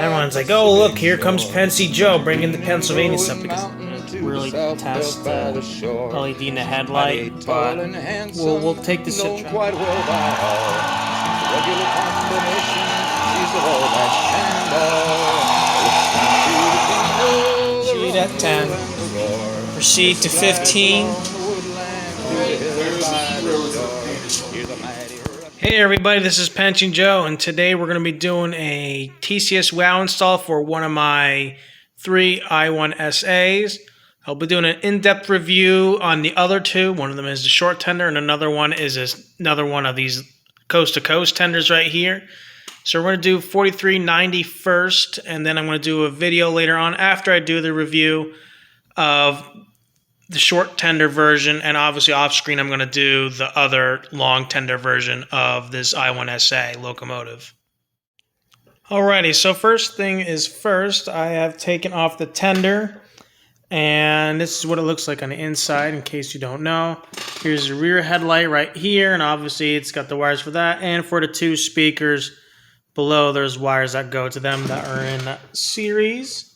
Everyone's like, oh, look, here comes Pensy Joe bringing the Pennsylvania stuff because really test the LED in the headlight, but we'll take this quite well by all. Regular combination, she's all that Sheet at 10. Proceed to 15. Hey everybody, this is Pension Joe, and today we're going to be doing a TCS WOW install for one of my 3 I1sa's. I'll be doing an in-depth review on the other two. One of them is the short tender, and another one is another one of these coast-to-coast tenders right here. So we're going to do 4390 first, and then I'm going to do a video later on after I do the review of the short tender version, and obviously off screen I'm going to do the other long tender version of this I1sa locomotive. Alrighty, so first thing is first, I have taken off the tender, and this is what it looks like on the inside in case you don't know. Here's the rear headlight right here, and obviously it's got the wires for that, and for the 2 speakers below there's wires that go to them that are in that series.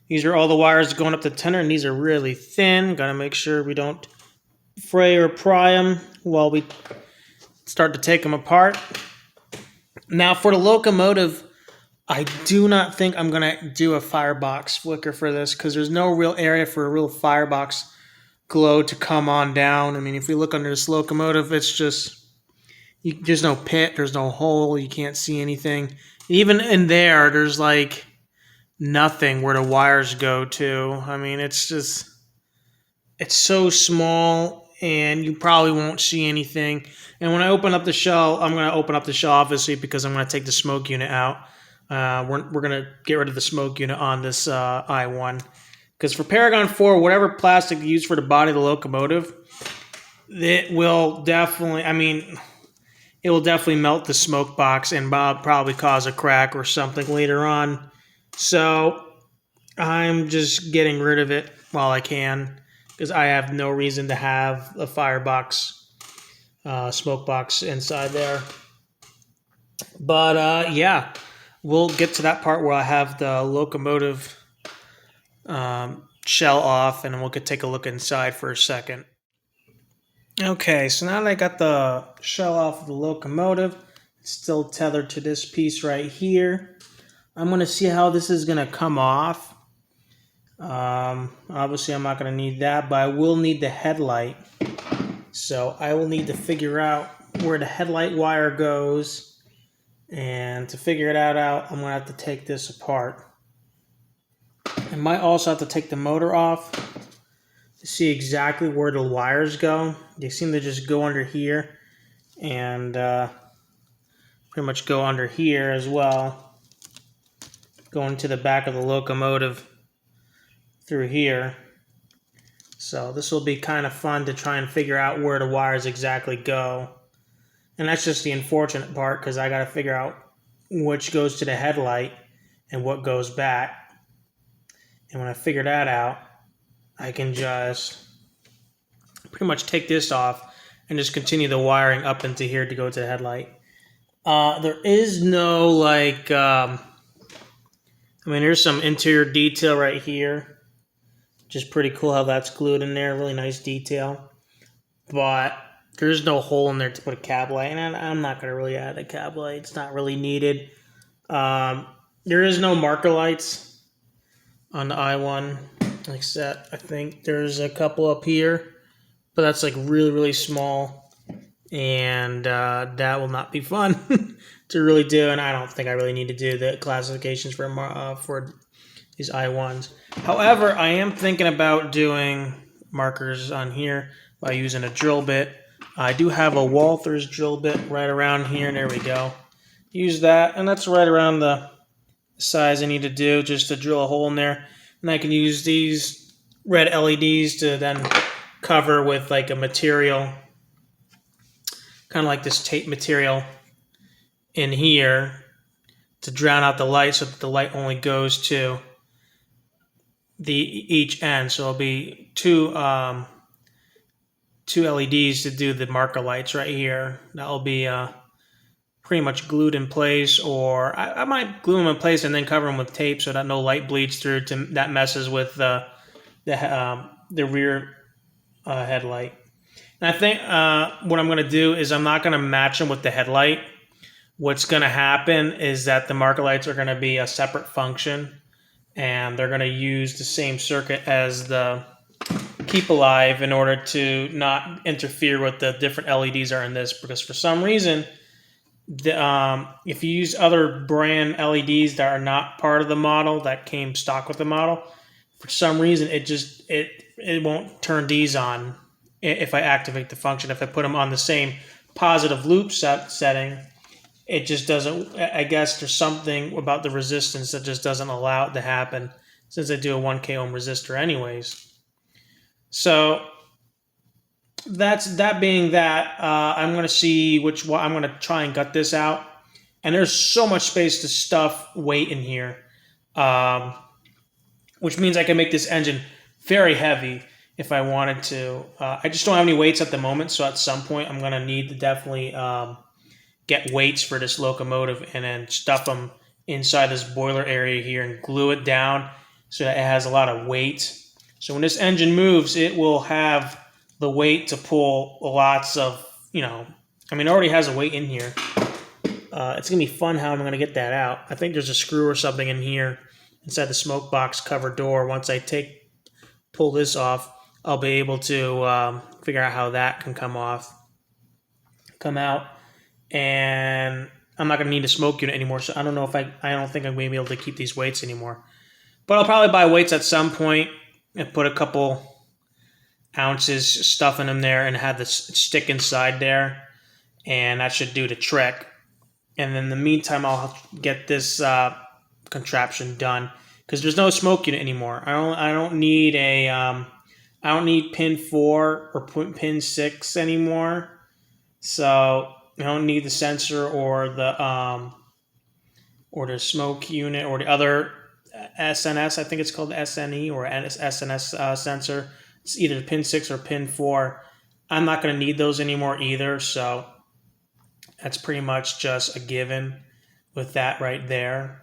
These are all the wires going up the tender, and these are really thin. Got to make sure we don't fray or pry them while we start to take them apart. Now for the locomotive, I do not think I'm going to do a firebox flicker for this because there's no real area for a real firebox glow to come on down. I mean, if we look under this locomotive, it's just, there's no pit, there's no hole, you can't see anything. Even in there, there's like nothing where the wires go to. I mean, it's so small and you probably won't see anything. And when I open up the shell, I'm going to open up the shell obviously because I'm going to take the smoke unit out. We're going to get rid of the smoke unit on this I1. Because for Paragon 4, whatever plastic you use for the body of the locomotive, it will definitely, it will definitely melt the smoke box and probably cause a crack or something later on. So I'm just getting rid of it while I can because I have no reason to have a firebox, smoke box inside there. But yeah, we'll get to that part where I have the locomotive shell off, and we'll take a look inside for a second. Okay, so now that I got the shell off of the locomotive, it's still tethered to this piece right here. I'm going to see how this is going to come off. Obviously, I'm not going to need that, but I will need the headlight. So I will need to figure out where the headlight wire goes. And to figure it out, I'm going to have to take this apart. I might also have to take the motor off to see exactly where the wires go. They seem to just go under here and pretty much go under here as well. Going to the back of the locomotive through here. So this will be kind of fun to try and figure out where the wires exactly go. And that's just the unfortunate part because I got to figure out which goes to the headlight and what goes back. And when I figure that out, I can just pretty much take this off and just continue the wiring up into here to go to the headlight. There is no like... there's some interior detail right here. Just pretty cool how that's glued in there. Really nice detail. But there's no hole in there to put a cab light. And I'm not going to really add a cab light. It's not really needed. There is no marker lights on the I1. Like I said, I think there's a couple up here. But that's like really, really small. And that will not be fun to really do, and I don't think I really need to do the classifications for these I1s. However, I am thinking about doing markers on here by using a drill bit. I do have a Walther's drill bit right around here, and there we go. Use that, and that's right around the size I need to do, just to drill a hole in there. And I can use these red LEDs to then cover with like a material, kind of like this tape material in here to drown out the light so that the light only goes to each end. So it'll be two LEDs to do the marker lights right here. That will be pretty much glued in place, or I might glue them in place and then cover them with tape so that no light bleeds through that messes with the rear headlight. And I think what I'm going to do is I'm not going to match them with the headlight. What's going to happen is that the marker lights are going to be a separate function, and they're going to use the same circuit as the Keep Alive in order to not interfere with the different LEDs are in this, because for some reason, if you use other brand LEDs that are not part of the model that came stock with the model, for some reason it won't turn these on if I activate the function. If I put them on the same positive loop setting, it just doesn't. I guess there's something about the resistance that just doesn't allow it to happen, since I do a 1K ohm resistor anyways. So that being that, I'm going to see which one. I'm going to try and gut this out. And there's so much space to stuff weight in here, which means I can make this engine very heavy if I wanted to. I just don't have any weights at the moment, so at some point I'm going to need to definitely get weights for this locomotive and then stuff them inside this boiler area here and glue it down so that it has a lot of weight. So when this engine moves, it will have the weight to pull lots of, it already has a weight in here. It's going to be fun how I'm going to get that out. I think there's a screw or something in here inside the smoke box cover door. Once I pull this off, I'll be able to figure out how that can come out. And I'm not going to need a smoke unit anymore, so I don't know if I don't think I'm going to be able to keep these weights anymore. But I'll probably buy weights at some point and put a couple ounces stuff in them there and have the stick inside there, and that should do the trick. And in the meantime, I'll get this contraption done, because there's no smoke unit anymore. I don't need I don't need pin 4 or pin 6 anymore. So I don't need the sensor or the smoke unit or the other SNS. I think it's called SNE or SNS sensor. It's either pin 6 or pin 4. I'm not going to need those anymore either. So that's pretty much just a given with that right there.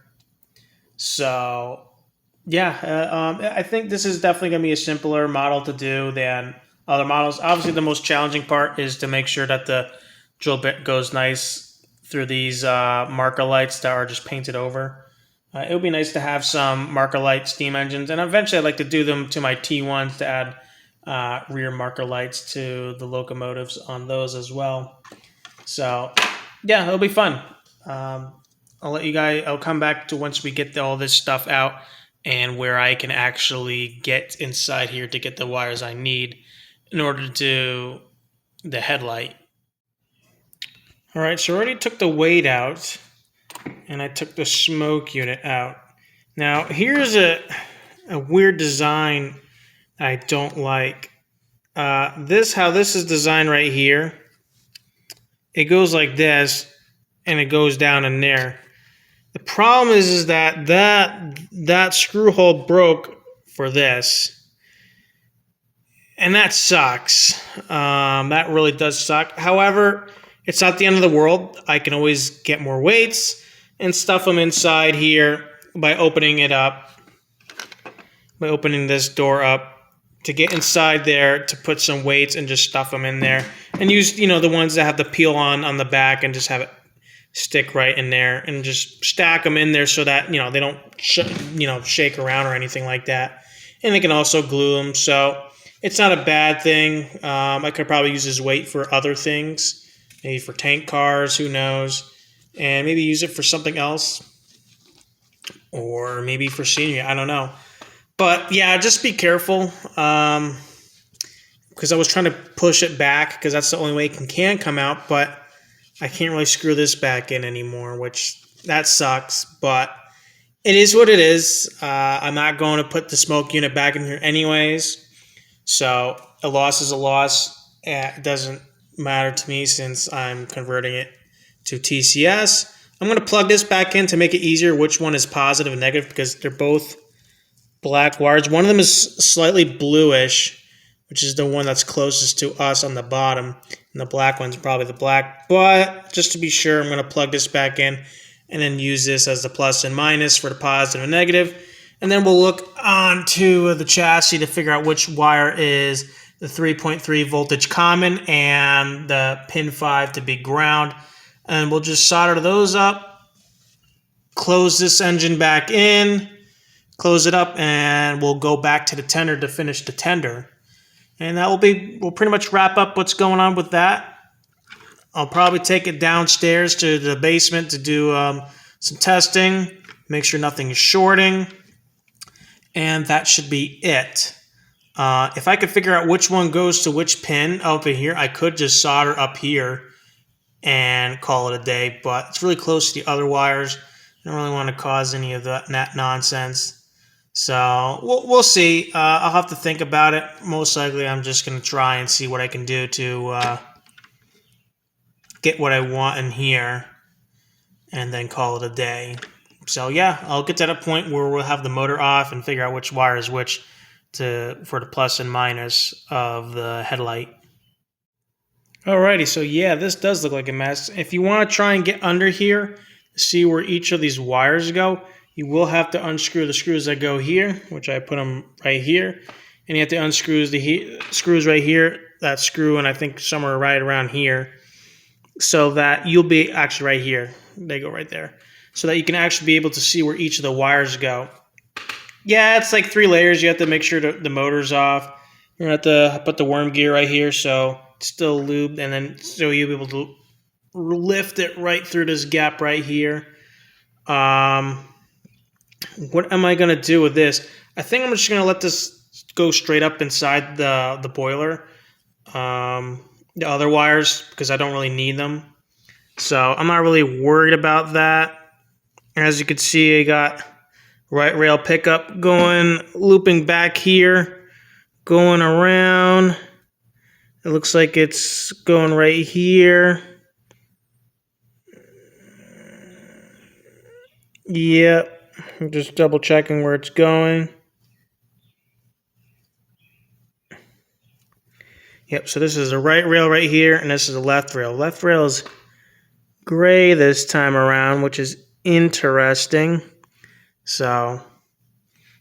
So yeah, I think this is definitely going to be a simpler model to do than other models. Obviously, the most challenging part is to make sure that the drill bit goes nice through these marker lights that are just painted over. It would be nice to have some marker light steam engines, and eventually I'd like to do them to my T1s to add rear marker lights to the locomotives on those as well. So yeah, it'll be fun. I'll come back to once we get all this stuff out and where I can actually get inside here to get the wires I need in order to do the headlight. All right, so I already took the weight out, and I took the smoke unit out. Now, here's a weird design I don't like. How this is designed right here, it goes like this, and it goes down in there. The problem is that screw hole broke for this, and that sucks. That really does suck. However, it's not the end of the world. I can always get more weights and stuff them inside here by opening it up, by opening this door up to get inside there to put some weights and just stuff them in there and use, the ones that have the peel on the back and just have it stick right in there and just stack them in there so that, they don't, shake around or anything like that. And they can also glue them. So it's not a bad thing. I could probably use this weight for other things. Maybe for tank cars, who knows, and maybe use it for something else, or maybe for scenery, I don't know. But yeah, just be careful, because I was trying to push it back, because that's the only way it can come out, but I can't really screw this back in anymore, which that sucks, but it is what it is. I'm not going to put the smoke unit back in here anyways, so a loss is a loss. It doesn't matter to me since I'm converting it to TCS. I'm going to plug this back in to make it easier which one is positive and negative, because they're both black wires. One of them is slightly bluish, which is the one that's closest to us on the bottom, And the black one's probably the black. But just to be sure, I'm going to plug this back in and then use this as the plus and minus for the positive and negative. And then we'll look onto the chassis to figure out which wire is the 3.3 voltage common and the pin 5 to be ground. And we'll just solder those up, close this engine back in, close it up, and we'll go back to the tender to finish the tender. And that we'll pretty much wrap up what's going on with that. I'll probably take it downstairs to the basement to do some testing, make sure nothing is shorting, and that should be it. If I could figure out which one goes to which pin up in here, I could just solder up here and call it a day, but it's really close to the other wires. I don't really want to cause any of that nonsense. So we'll see. I'll have to think about it. Most likely I'm just going to try and see what I can do to get what I want in here and then call it a day. So yeah, I'll get to that point where we'll have the motor off and figure out which wire is which for the plus and minus of the headlight. Alrighty, so yeah, this does look like a mess. If you want to try and get under here, see where each of these wires go, you will have to unscrew the screws that go here, which I put them right here. And you have to unscrew the screws right here, that screw, and I think somewhere right around here, so that you'll be actually right here. They go right there. So that you can actually be able to see where each of the wires go. Yeah, it's like 3 layers. You have to make sure the motor's off. You're going to have to put the worm gear right here so it's still lubed, and then so you'll be able to lift it right through this gap right here. What am I going to do with this? I think I'm just going to let this go straight up inside the boiler. The other wires, because I don't really need them. So I'm not really worried about that. As you can see, I got right rail pickup going, looping back here, going around. It looks like it's going right here. Yep, I'm just double checking where it's going. Yep, so this is the right rail right here, and this is the left rail. Left rail is gray this time around, which is interesting. So,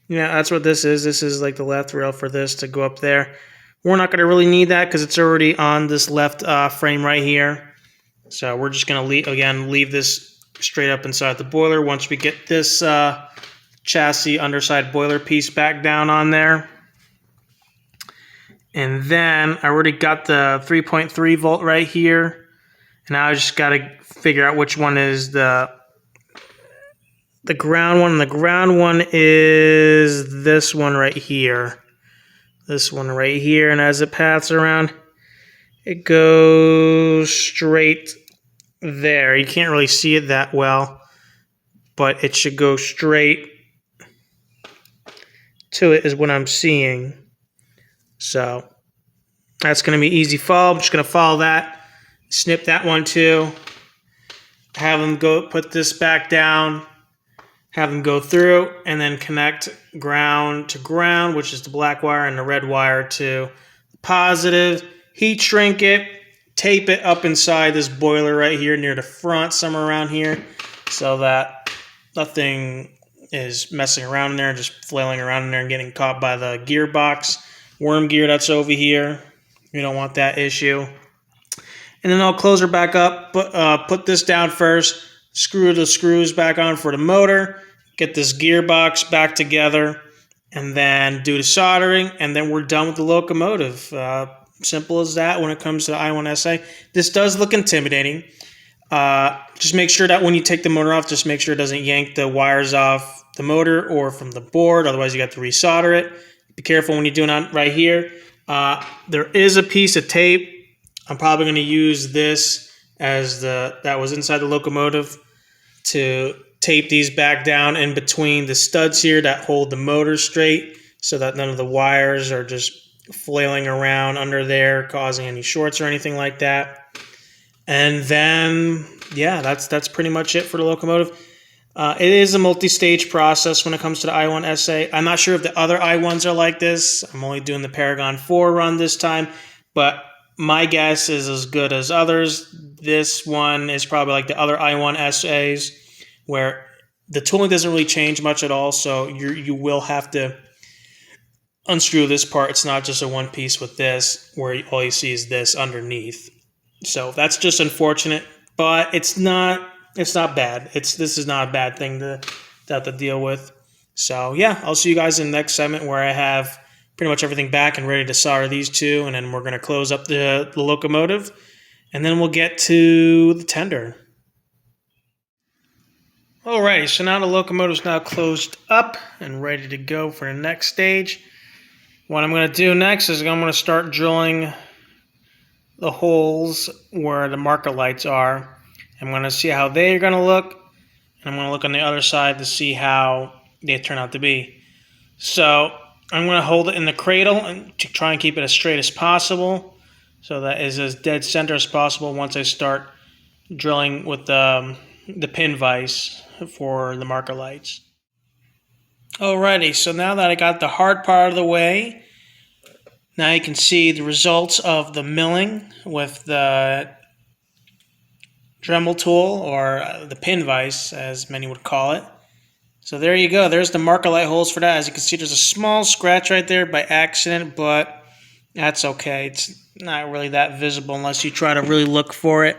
yeah, that's what this is. This is like the left rail for this to go up there. We're not going to really need that because it's already on this left frame right here. So we're just going to, leave this straight up inside the boiler once we get this chassis underside boiler piece back down on there. And then I already got the 3.3 volt right here. And now I just got to figure out which one is the ground one. And the ground one is this one right here. This one right here. And as it passes around, it goes straight there. You can't really see it that well, but it should go straight to it is what I'm seeing. So that's going to be easy follow. I'm just going to follow that, snip that one too, have them go put this back down, have them go through, and then connect ground to ground, which is the black wire, and the red wire to the positive. Heat shrink it, tape it up inside this boiler right here near the front, somewhere around here, so that nothing is messing around in there, just flailing around in there and getting caught by the gearbox. Worm gear that's over here. You don't want that issue. And then I'll close her back up, put this down first, screw the screws back on for the motor, get this gearbox back together, and then do the soldering, and then we're done with the locomotive. Simple as that when it comes to the I1sa. This does look intimidating. Just make sure that when you take the motor off, just make sure it doesn't yank the wires off the motor or from the board. Otherwise, you got to resolder it. Be careful when you're doing it right here. There is a piece of tape. I'm probably going to use this as that was inside the locomotive to tape these back down in between the studs here that hold the motor straight so that none of the wires are just flailing around under there causing any shorts or anything like that. And then, yeah, that's pretty much it for the locomotive. It is a multi-stage process when it comes to the I1sa. I'm not sure if the other I1s are like this. I'm only doing the Paragon 4 run this time, but my guess is as good as others. This one is probably like the other I1sa's, where the tooling doesn't really change much at all, so you will have to unscrew this part. It's not just a one piece with this, where all you see is this underneath. So that's just unfortunate, but it's not bad. This is not a bad thing to have to deal with. So yeah, I'll see you guys in the next segment where I have pretty much everything back and ready to solder these two, and then we're going to close up the locomotive, and then we'll get to the tender. Alrighty, so now the locomotive's now closed up and ready to go for the next stage. What I'm going to do next is I'm going to start drilling the holes where the marker lights are. I'm going to see how they're going to look, and I'm going to look on the other side to see how they turn out to be. So I'm going to hold it in the cradle and to try and keep it as straight as possible, so that is as dead center as possible once I start drilling with the pin vise for the marker lights. Alrighty, so now that I got the hard part of the way, now you can see the results of the milling with the Dremel tool, or the pin vise as many would call it. So there you go, there's the marker light holes for that. As you can see, there's a small scratch right there by accident, but that's okay. It's not really that visible unless you try to really look for it.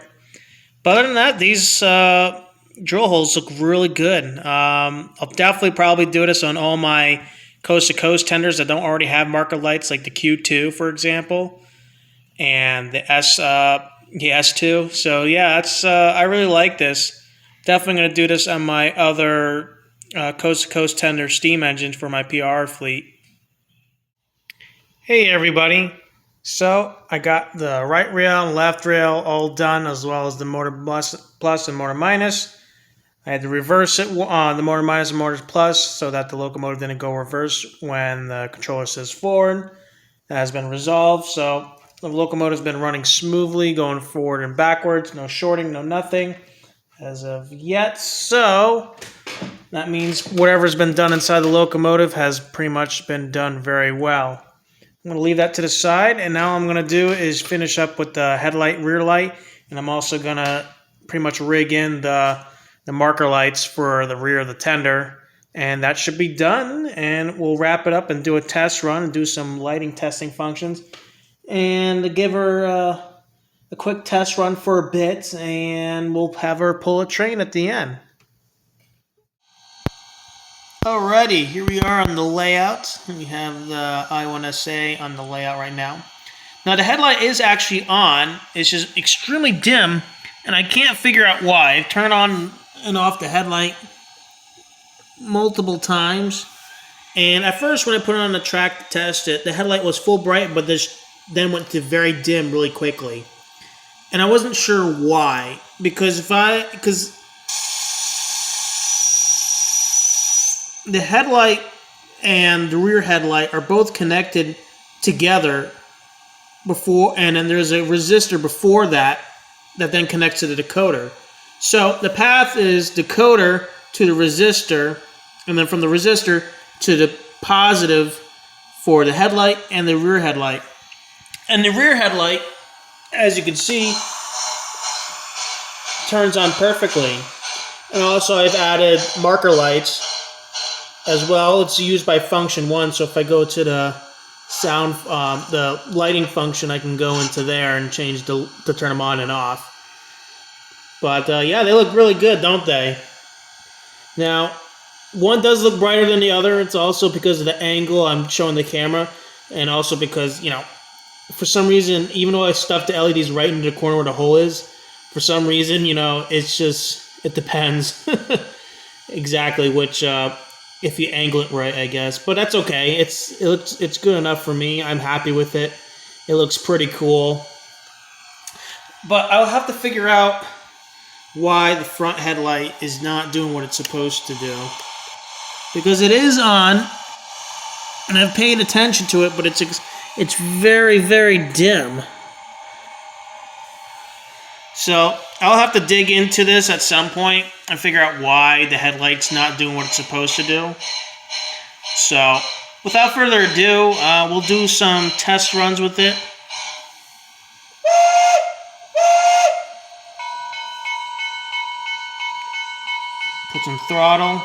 But other than that, these drill holes look really good. I'll definitely probably do this on all my coast-to-coast tenders that don't already have marker lights, like the Q2, for example, and the S2. So yeah, that's I really like this. Definitely going to do this on my other coast-to-coast tender steam engines for my PRR fleet. Hey everybody. So I got the right rail and left rail all done, as well as the motor plus and motor minus. I had to reverse it, the motor minus and motor plus, so that the locomotive didn't go reverse when the controller says forward. That has been resolved, so the locomotive's been running smoothly, going forward and backwards, no shorting, no nothing as of yet. So that means whatever's been done inside the locomotive has pretty much been done very well. I'm going to leave that to the side, and now I'm going to do is finish up with the headlight, rear light, and I'm also going to pretty much rig in the marker lights for the rear of the tender, and that should be done, and we'll wrap it up and do a test run and do some lighting testing functions, and give her a quick test run for a bit, and we'll have her pull a train at the end. Alrighty, here we are on the layout. We have the I1sa on the layout right now. Now the headlight is actually on. It's just extremely dim, and I can't figure out why. I've turned on and off the headlight multiple times, and at first when I put it on the track to test it, the headlight was full bright, but this then went to very dim really quickly, and I wasn't sure why, because the headlight and the rear headlight are both connected together before, and then there's a resistor before that then connects to the decoder. So the path is decoder to the resistor, and then from the resistor to the positive for the headlight and the rear headlight. And the rear headlight, as you can see, turns on perfectly. And also I've added marker lights as well. It's used by function 1, so if I go to the sound, the lighting function, I can go into there and change to turn them on and off. But yeah, they look really good, don't they? Now, one does look brighter than the other. It's also because of the angle I'm showing the camera, and also because, you know, for some reason, even though I stuffed the LEDs right into the corner where the hole is, for some reason, you know, it's just, it depends exactly which, if you angle it right, I guess. But that's okay. It's good enough for me. I'm happy with it. It looks pretty cool. But I'll have to figure out why the front headlight is not doing what it's supposed to do. Because it is on, and I've paid attention to it, but it's very, very dim. So I'll have to dig into this at some point and figure out why the headlight's not doing what it's supposed to do. So without further ado, we'll do some test runs with it. Put some throttle.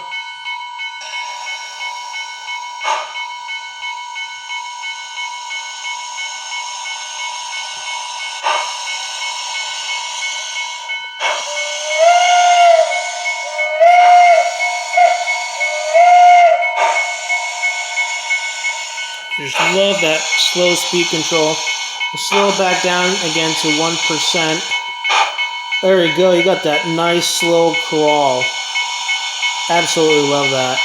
Just love that slow speed control. We'll slow it back down again to 1%. There you go. You got that nice slow crawl. Absolutely love that.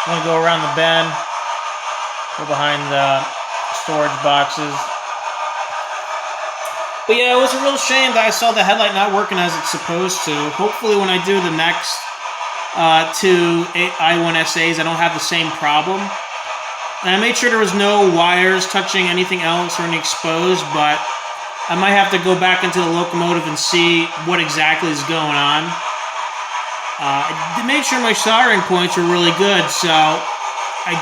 I'm going to go around the bend, go behind the storage boxes. But yeah, it was a real shame that I saw the headlight not working as it's supposed to. Hopefully when I do the next two I1sa's, I don't have the same problem. And I made sure there was no wires touching anything else or any exposed, but I might have to go back into the locomotive and see what exactly is going on. I made sure my soldering points were really good, so I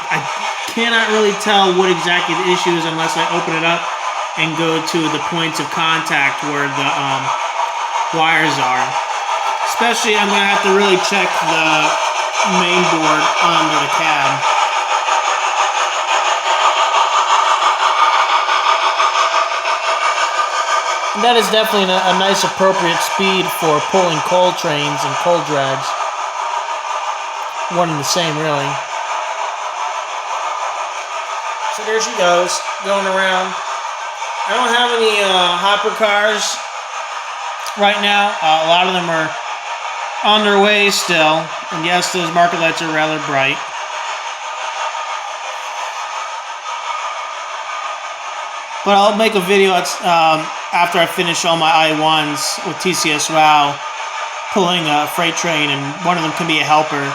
cannot really tell what exactly the issue is unless I open it up and go to the points of contact where the wires are. Especially, I'm going to have to really check the main board under the cab. And that is definitely a nice appropriate speed for pulling coal trains and coal drags. One and the same, really. So there she goes, going around. I don't have any hopper cars right now. A lot of them are on their way still. And yes, those marker lights are rather bright. But I'll make a video after I finish all my I1s with TCS WOW, pulling a freight train, and one of them can be a helper.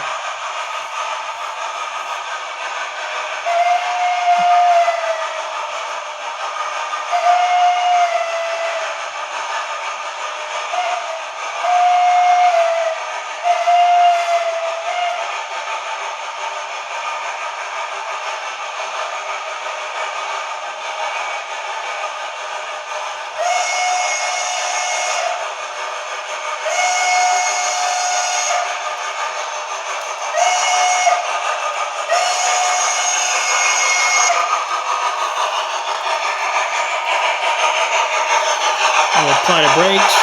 I'll apply the brakes.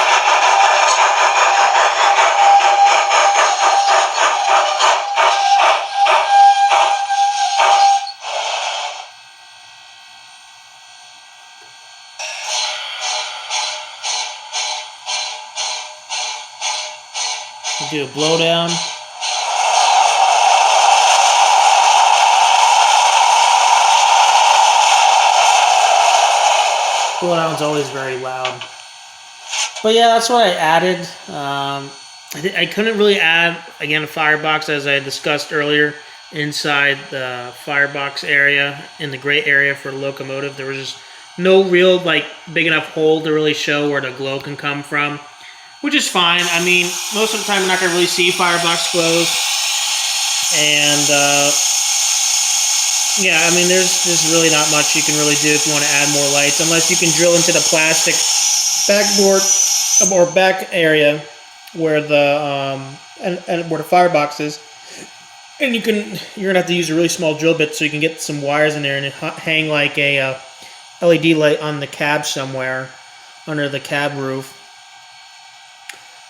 We'll do a blowdown. Blowdown's always very loud. But yeah, that's what I added. I couldn't really add, again, a firebox as I discussed earlier inside the firebox area in the gray area for the locomotive. There was just no real big enough hole to really show where the glow can come from, which is fine. I mean, most of the time you're not going to really see firebox glows. And yeah, I mean, there's really not much you can really do if you want to add more lights, unless you can drill into the plastic backboard or back area where the and where the firebox is, and you're gonna have to use a really small drill bit so you can get some wires in there and hang like a LED light on the cab somewhere under the cab roof,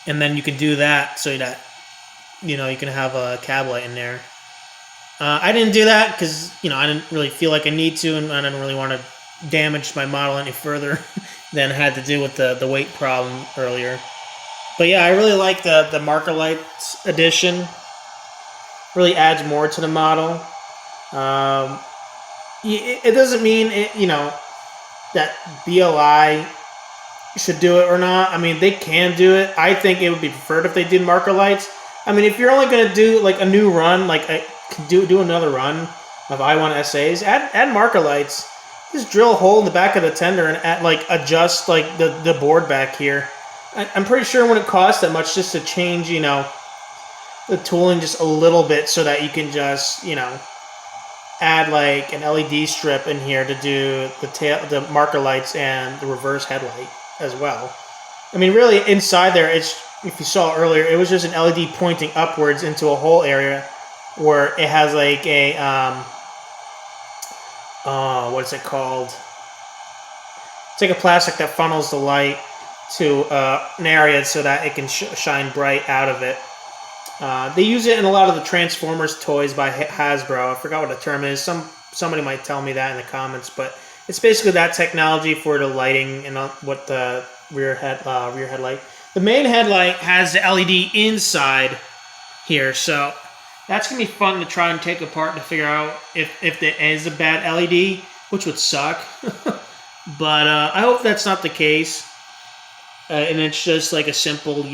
and then you can do that so that you can have a cab light in there. I didn't do that because I didn't really feel like I need to, and I didn't really want to damage my model any further than had to do with the weight problem earlier. But yeah, I really like the marker lights addition. Really adds more to the model. It doesn't mean that BLI should do it or not. I mean, they can do it. I think it would be preferred if they did marker lights. I mean, if you're only going to do like a new run, like do another run of I1sa's, add marker lights. Just drill a hole in the back of the tender and adjust like the board back here. I'm pretty sure it wouldn't cost that much just to change, the tooling just a little bit so that you can just, add like an LED strip in here to do the marker lights and the reverse headlight as well. I mean, really inside there, if you saw earlier, it was just an LED pointing upwards into a whole area where it has like a what is it called? It's like a plastic that funnels the light to an area so that it can shine bright out of it. They use it in a lot of the Transformers toys by Hasbro. I forgot what the term is. Somebody might tell me that in the comments, but it's basically that technology for the lighting and what the rear headlight. The main headlight has the LED inside here, so that's gonna be fun to try and take apart to figure out if there is a bad LED, which would suck. But I hope that's not the case, and it's just like a simple,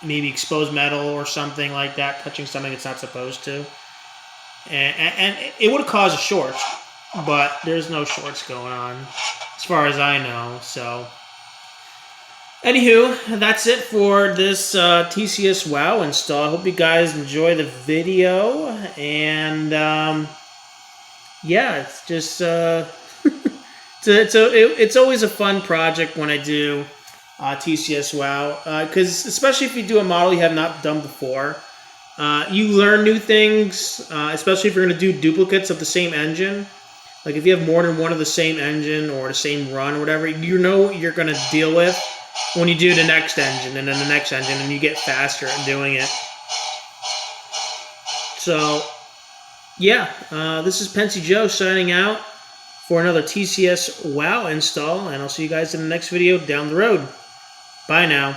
maybe exposed metal or something like that, touching something it's not supposed to. And it would cause a short, but there's no shorts going on, as far as I know. So, anywho, that's it for this TCS WOW install. I hope you guys enjoy the video, and yeah, it's just it's always a fun project when I do TCS WOW, because especially if you do a model you have not done before, you learn new things, especially if you're going to do duplicates of the same engine. Like if you have more than one of the same engine or the same run or whatever, you know what you're going to deal with when you do the next engine and then the next engine, and you get faster at doing it. So, yeah, this is Pensy Joe signing out for another TCS WOW install, and I'll see you guys in the next video down the road. Bye now.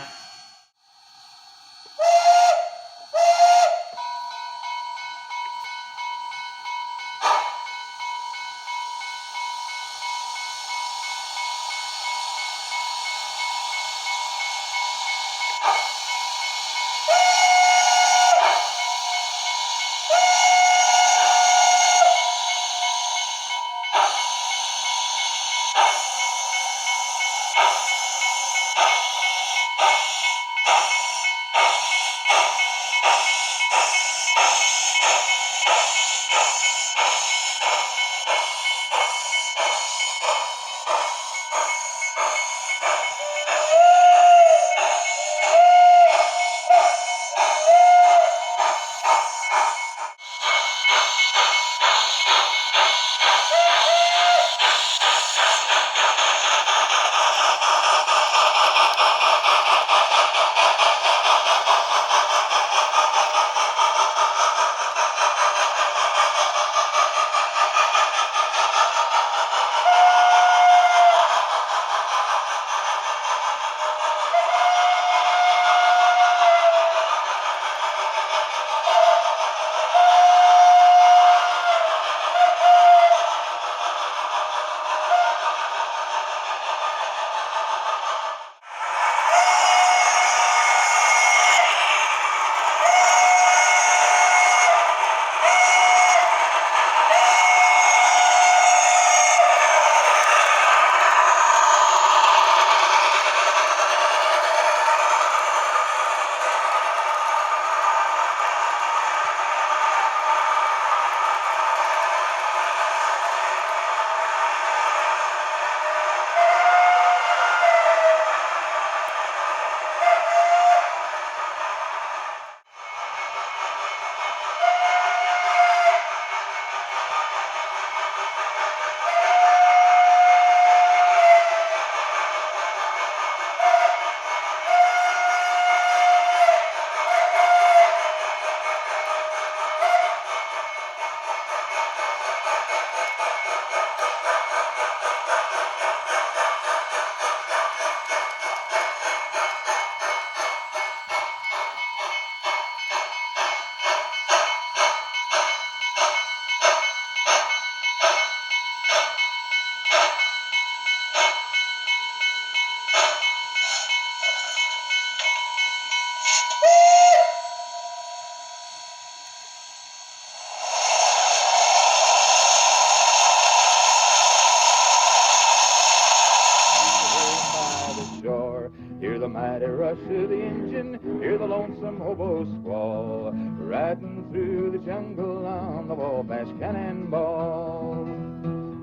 mighty rush of the engine, hear the lonesome hobo squall, riding through the jungle on the Wabash Cannonball.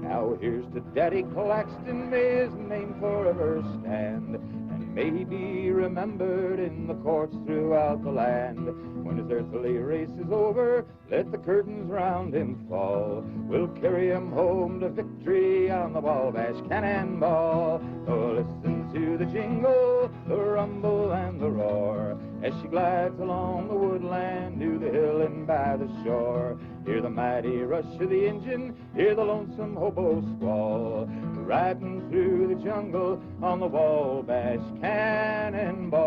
Now here's to Daddy Claxton, may his name forever stand, and may be remembered in the courts throughout the land. When his earthly race is over, let the curtains round him fall. We'll carry him home to victory on the Wabash Cannonball. Oh, listen to the jingle, the rumble and the roar, as she glides along the woodland to the hill and by the shore. Hear the mighty rush of the engine, hear the lonesome hobo squall, riding through the jungle on the Wabash Cannonball.